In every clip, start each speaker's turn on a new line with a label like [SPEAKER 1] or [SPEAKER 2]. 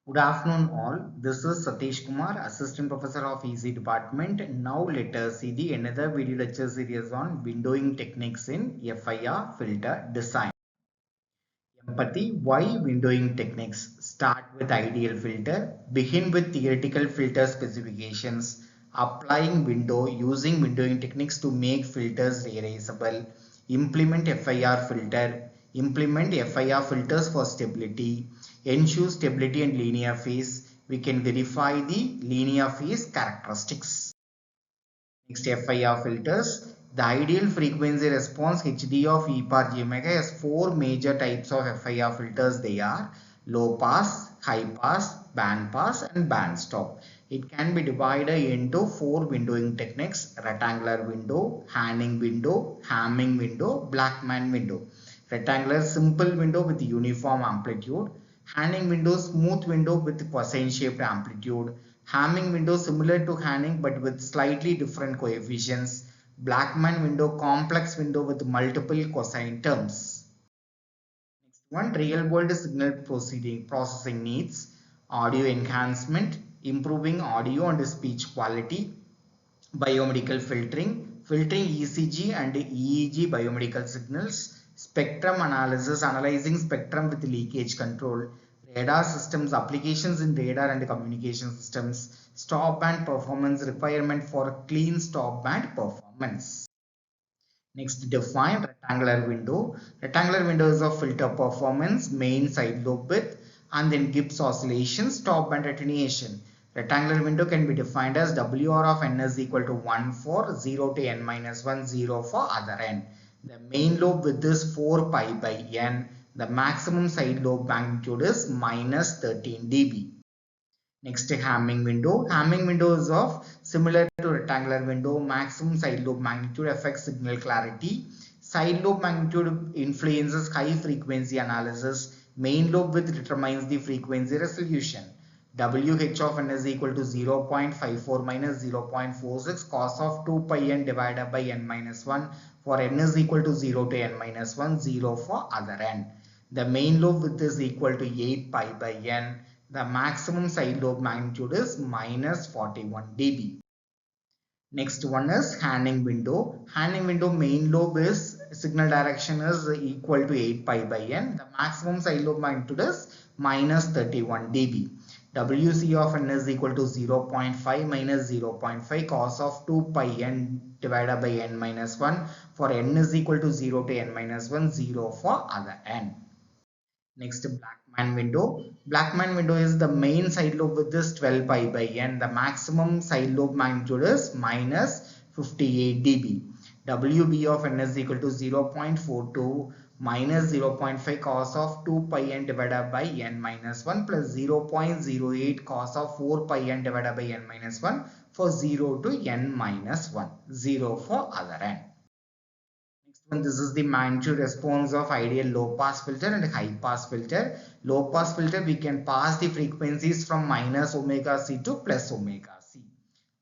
[SPEAKER 1] Good afternoon all. This is Satish Kumar, Assistant Professor of EC Department. Now let us see the another video lecture series on windowing techniques in FIR filter design. Empathy. Why windowing techniques? Start with ideal filter. Begin with theoretical filter specifications. Applying window using windowing techniques to make filters realizable. Implement FIR filter. Implement FIR filters for stability. Ensure stability and linear phase. We can verify the linear phase characteristics. Next, FIR filters. The ideal frequency response HD of e power j omega has four major types of FIR filters. They are low pass, high pass, band pass and band stop. It can be divided into four windowing techniques: rectangular window, Hanning window, Hamming window, Blackman window. Rectangular simple window with uniform amplitude. Hanning window smooth window with cosine shaped amplitude. Hamming window similar to Hanning but with slightly different coefficients. Blackman window complex window with multiple cosine terms. Next one, real world signal processing needs: audio enhancement, improving audio and speech quality, biomedical filtering ECG and EEG biomedical signals, spectrum analysis, analyzing spectrum with leakage control, radar systems, applications in radar and communication systems, stop band performance, requirement for clean stop band performance. Next, define rectangular window. Rectangular window is of filter performance, main side lobe width, and then Gibbs oscillation, stop band attenuation. Rectangular window can be defined as WR of n is equal to 1 for 0 to n minus 1, 0 for other n. The main lobe width is 4 pi by n. The maximum side lobe magnitude is minus 13 dB. Next, Hamming window. Hamming window is of similar to rectangular window. Maximum side lobe magnitude affects signal clarity. Side lobe magnitude influences high frequency analysis. Main lobe width determines the frequency resolution. WH of n is equal to 0.54 minus 0.46 cos of 2 pi n divided by n minus 1 for n is equal to 0 to n minus 1, 0 for other n. The main lobe width is equal to 8 pi by n. The maximum side lobe magnitude is minus 41 dB. Next one is Hanning window. Hanning window main lobe is signal direction is equal to 8 pi by n. The maximum side lobe magnitude is minus 31 dB. WC of n is equal to 0.5 minus 0.5 cos of 2 pi n divided by n minus 1 for n is equal to 0 to n minus 1, 0 for other n. Next, Blackman window. Blackman window is the main side lobe with this 12 pi by n. The maximum side lobe magnitude is minus 58 dB. WB of n is equal to 0.42 minus 0.5 cos of 2 pi n divided by n minus 1 plus 0.08 cos of 4 pi n divided by n minus 1 for 0 to n minus 1, 0 for other n. This is the magnitude response of ideal low pass filter and high pass filter. Low pass filter, we can pass the frequencies from minus omega c to plus omega c.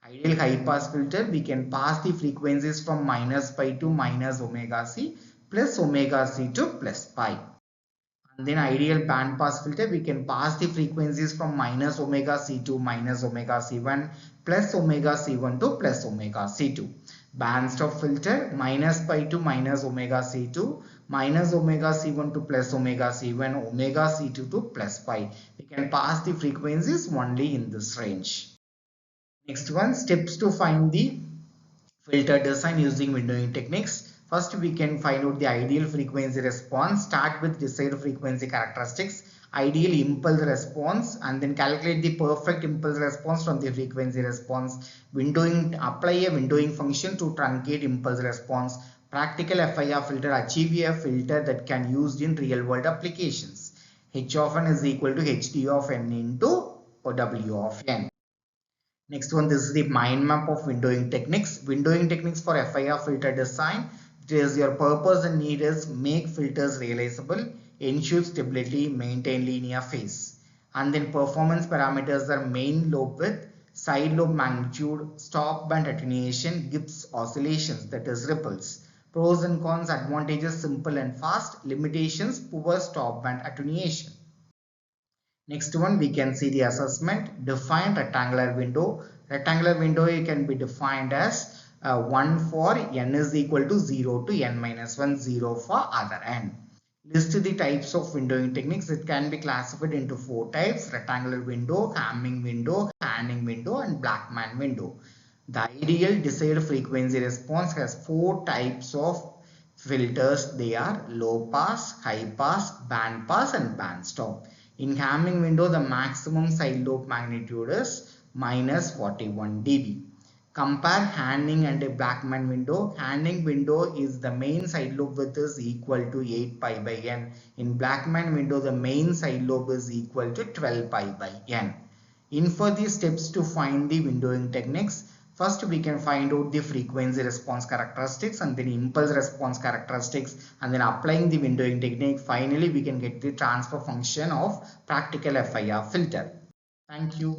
[SPEAKER 1] Ideal high pass filter, we can pass the frequencies from minus pi to minus omega c plus omega c to plus pi. And then ideal band pass filter, we can pass the frequencies from minus omega c to minus omega c1 plus omega c1 to plus omega c2. Band stop filter, minus pi to minus omega c2, minus omega c1 to plus omega c1, omega c2 to plus pi. We can pass the frequencies only in this range. Next one, steps to find the filter design using windowing techniques. First, we can find out the ideal frequency response. Start with desired frequency characteristics, ideal impulse response, and then calculate the perfect impulse response from the frequency response. Windowing, apply a windowing function to truncate impulse response. Practical FIR filter, achieve a filter that can used in real world applications. H of n is equal to HD of n into W of n. Next one, this is the mind map of windowing techniques. Windowing techniques for FIR filter design. It is your purpose and need is make filters realizable, ensure stability, maintain linear phase. And then performance parameters are main lobe width, side lobe magnitude, stop band attenuation, Gibbs oscillations, that is ripples. Pros and cons, advantages simple and fast, limitations poor stop band attenuation. Next one, we can see the assessment. Define rectangular window. Rectangular window can be defined as 1 for n is equal to 0 to n minus 1, 0 for other n. List the types of windowing techniques. It can be classified into 4 types: rectangular window, Hamming window, Hanning window, and Blackman window. The ideal desired frequency response has 4 types of filters. They are low pass, high pass, band pass, and band stop. In Hamming window, the maximum side lobe magnitude is minus 41 dB. Compare Hanning and a Blackman window. Hanning window is the main side lobe width is equal to 8 pi by n. In Blackman window, the main side lobe is equal to 12 pi by n. Infer the steps to find the windowing techniques. First, we can find out the frequency response characteristics and then impulse response characteristics, and then applying the windowing technique. Finally, we can get the transfer function of practical FIR filter. Thank you.